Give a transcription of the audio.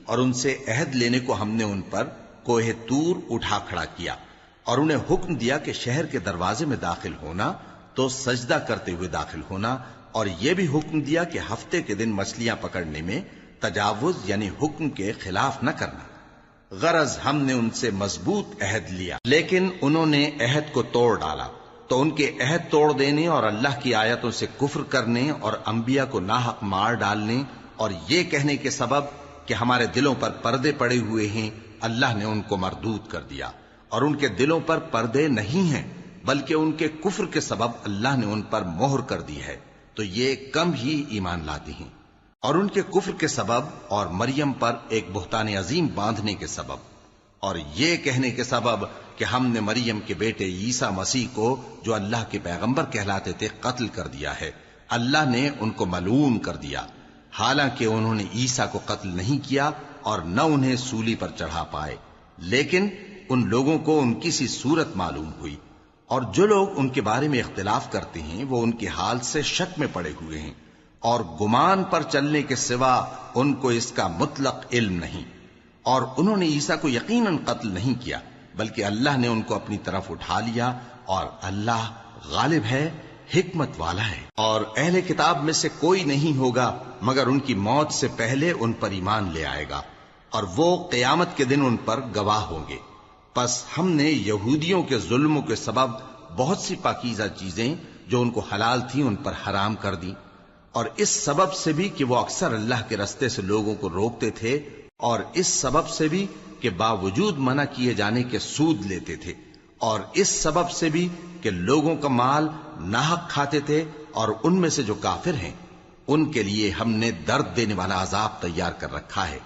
اور ان سے عہد لینے کو ہم نے ان پر کوہ طور اٹھا کھڑا کیا، اور انہیں حکم دیا کہ شہر کے دروازے میں داخل ہونا تو سجدہ کرتے ہوئے داخل ہونا، اور یہ بھی حکم دیا کہ ہفتے کے دن مچھلیاں پکڑنے میں تجاوز یعنی حکم کے خلاف نہ کرنا۔ غرض ہم نے ان سے مضبوط عہد لیا، لیکن انہوں نے عہد کو توڑ ڈالا، تو ان کے عہد توڑ دینے اور اللہ کی آیتوں سے کفر کرنے اور انبیاء کو ناحق مار ڈالنے اور یہ کہنے کے سبب کہ ہمارے دلوں پر پردے پڑے ہوئے ہیں، اللہ نے ان کو مردود کر دیا، اور ان کے دلوں پر پردے نہیں ہیں بلکہ ان کے کفر کے سبب اللہ نے ان پر مہر کر دی ہے، تو یہ کم ہی ایمان لاتے ہیں۔ اور ان کے کفر کے سبب اور مریم پر ایک بہتان عظیم باندھنے کے سبب اور یہ کہنے کے سبب کہ ہم نے مریم کے بیٹے عیسیٰ مسیح کو جو اللہ کے پیغمبر کہلاتے تھے قتل کر دیا ہے، اللہ نے ان کو ملعون کر دیا، حالانکہ انہوں نے عیسیٰ کو قتل نہیں کیا اور نہ انہیں سولی پر چڑھا پائے، لیکن ان لوگوں کو ان کی سی صورت معلوم ہوئی، اور جو لوگ ان کے بارے میں اختلاف کرتے ہیں وہ ان کے حال سے شک میں پڑے ہوئے ہیں، اور گمان پر چلنے کے سوا ان کو اس کا مطلق علم نہیں، اور انہوں نے عیسیٰ کو یقیناً قتل نہیں کیا بلکہ اللہ نے ان کو اپنی طرف اٹھا لیا، اور اللہ غالب ہے، حکمت والا ہے۔ اور اہل کتاب میں سے کوئی نہیں ہوگا مگر ان کی موت سے پہلے ان پر ایمان لے آئے گا، اور وہ قیامت کے دن ان پر گواہ ہوں گے۔ پس ہم نے یہودیوں کے ظلموں کے سبب بہت سی پاکیزہ چیزیں جو ان کو حلال تھیں ان پر حرام کر دیں، اور اس سبب سے بھی کہ وہ اکثر اللہ کے رستے سے لوگوں کو روکتے تھے، اور اس سبب سے بھی کہ باوجود منع کیے جانے کے سود لیتے تھے، اور اس سبب سے بھی کہ لوگوں کا مال ناحق کھاتے تھے، اور ان میں سے جو کافر ہیں ان کے لیے ہم نے درد دینے والا عذاب تیار کر رکھا ہے۔